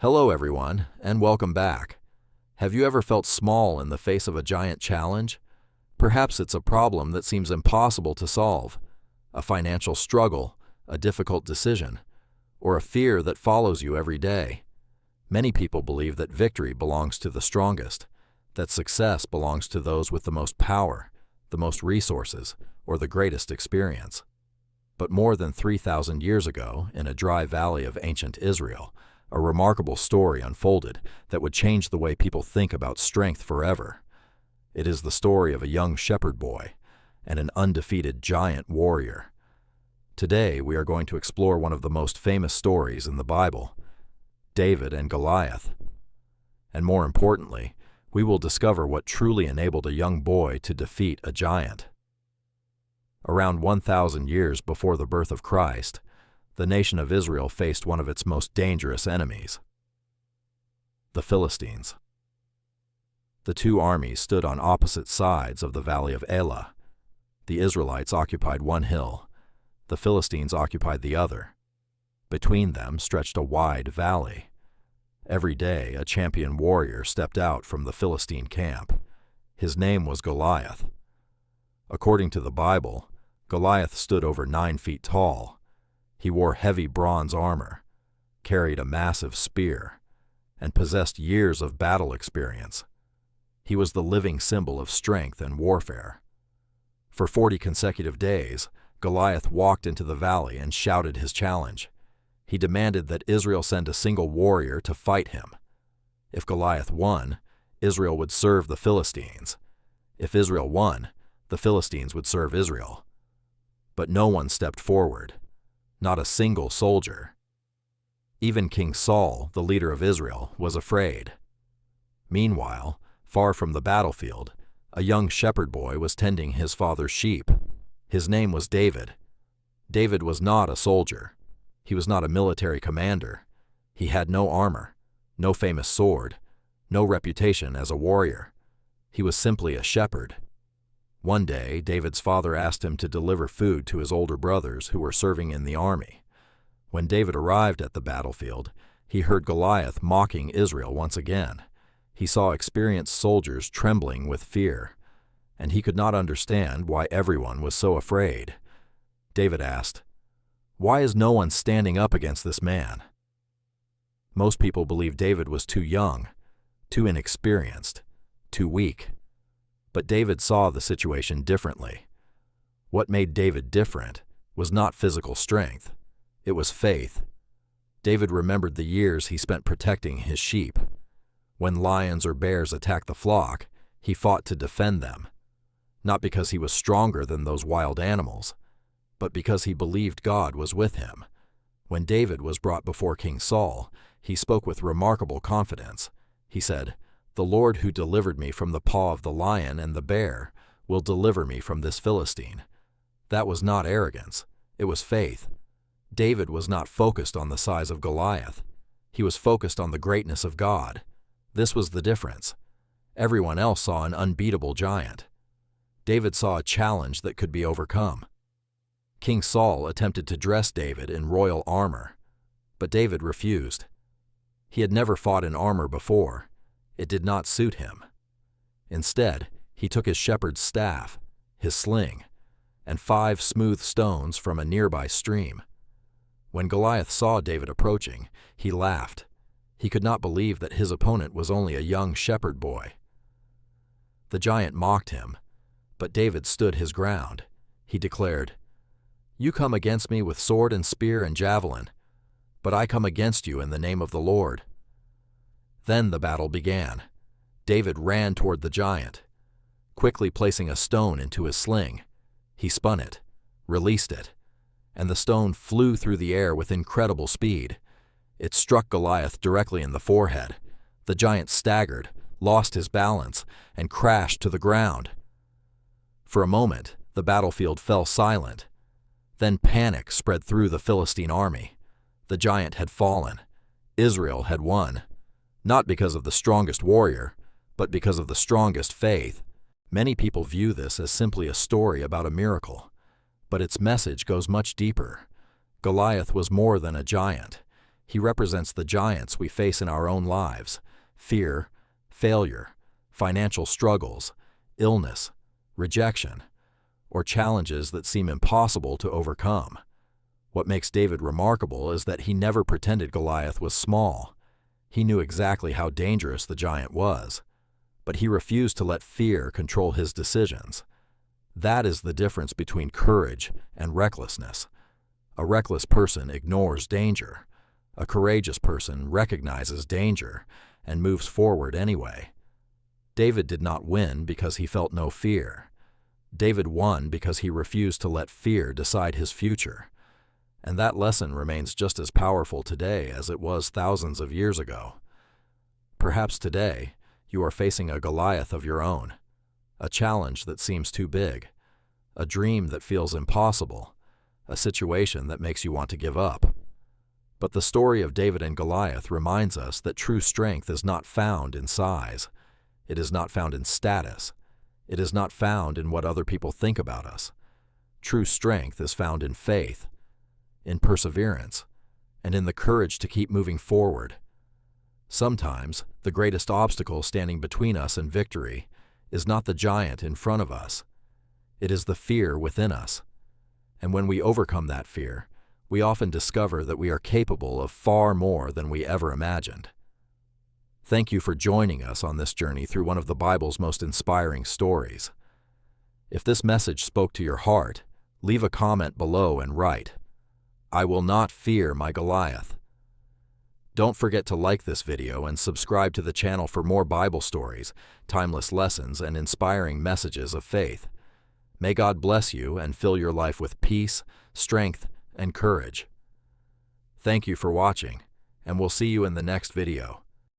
Hello everyone, and welcome back. Have you ever felt small in the face of a giant challenge? Perhaps it's a problem that seems impossible to solve, a financial struggle, a difficult decision, or a fear that follows you every day. Many people believe that victory belongs to the strongest, that success belongs to those with the most power, the most resources, or the greatest experience. But more than 3,000 years ago, in a dry valley of ancient Israel, a remarkable story unfolded that would change the way people think about strength forever. It is the story of a young shepherd boy and an undefeated giant warrior. Today, we are going to explore one of the most famous stories in the Bible, David and Goliath. And more importantly, we will discover what truly enabled a young boy to defeat a giant. Around 1,000 years before the birth of Christ, the nation of Israel faced one of its most dangerous enemies, the Philistines. The two armies stood on opposite sides of the valley of Elah. The Israelites occupied one hill, the Philistines occupied the other. Between them stretched a wide valley. Every day, a champion warrior stepped out from the Philistine camp. His name was Goliath. According to the Bible, Goliath stood over 9 feet tall. He wore heavy bronze armor, carried a massive spear, and possessed years of battle experience. He was the living symbol of strength and warfare. For 40 consecutive days, Goliath walked into the valley and shouted his challenge. He demanded that Israel send a single warrior to fight him. If Goliath won, Israel would serve the Philistines. If Israel won, the Philistines would serve Israel. But no one stepped forward. Not a single soldier. Even King Saul, the leader of Israel, was afraid. Meanwhile, far from the battlefield, a young shepherd boy was tending his father's sheep. His name was David. David was not a soldier. He was not a military commander. He had no armor, no famous sword, no reputation as a warrior. He was simply a shepherd. One day, David's father asked him to deliver food to his older brothers who were serving in the army. When David arrived at the battlefield, he heard Goliath mocking Israel once again. He saw experienced soldiers trembling with fear, and he could not understand why everyone was so afraid. David asked, "Why is no one standing up against this man?" Most people believe David was too young, too inexperienced, too weak. But David saw the situation differently. What made David different was not physical strength. It was faith. David remembered the years he spent protecting his sheep. When lions or bears attacked the flock, he fought to defend them. Not because he was stronger than those wild animals, but because he believed God was with him. When David was brought before King Saul, he spoke with remarkable confidence. He said, "The Lord who delivered me from the paw of the lion and the bear will deliver me from this Philistine." That was not arrogance. It was faith. David was not focused on the size of Goliath. He was focused on the greatness of God. This was the difference. Everyone else saw an unbeatable giant. David saw a challenge that could be overcome. King Saul attempted to dress David in royal armor, but David refused. He had never fought in armor before. It did not suit him. Instead, he took his shepherd's staff, his sling, and 5 smooth stones from a nearby stream. When Goliath saw David approaching, he laughed. He could not believe that his opponent was only a young shepherd boy. The giant mocked him, but David stood his ground. He declared, "You come against me with sword and spear and javelin, but I come against you in the name of the Lord." Then the battle began. David ran toward the giant. Quickly placing a stone into his sling, he spun it, released it, and the stone flew through the air with incredible speed. It struck Goliath directly in the forehead. The giant staggered, lost his balance, and crashed to the ground. For a moment, the battlefield fell silent. Then panic spread through the Philistine army. The giant had fallen. Israel had won. Not because of the strongest warrior, but because of the strongest faith. Many people view this as simply a story about a miracle, but its message goes much deeper. Goliath was more than a giant. He represents the giants we face in our own lives: fear, failure, financial struggles, illness, rejection, or challenges that seem impossible to overcome. What makes David remarkable is that he never pretended Goliath was small. He knew exactly how dangerous the giant was, but he refused to let fear control his decisions. That is the difference between courage and recklessness. A reckless person ignores danger. A courageous person recognizes danger and moves forward anyway. David did not win because he felt no fear. David won because he refused to let fear decide his future. And that lesson remains just as powerful today as it was thousands of years ago. Perhaps today, you are facing a Goliath of your own, a challenge that seems too big, a dream that feels impossible, a situation that makes you want to give up. But the story of David and Goliath reminds us that true strength is not found in size. It is not found in status. It is not found in what other people think about us. True strength is found in faith, in perseverance, and in the courage to keep moving forward. Sometimes, the greatest obstacle standing between us and victory is not the giant in front of us. It is the fear within us. And when we overcome that fear, we often discover that we are capable of far more than we ever imagined. Thank you for joining us on this journey through one of the Bible's most inspiring stories. If this message spoke to your heart, leave a comment below and write, "I will not fear my Goliath." Don't forget to like this video and subscribe to the channel for more Bible stories, timeless lessons, and inspiring messages of faith. May God bless you and fill your life with peace, strength, and courage. Thank you for watching, and we'll see you in the next video.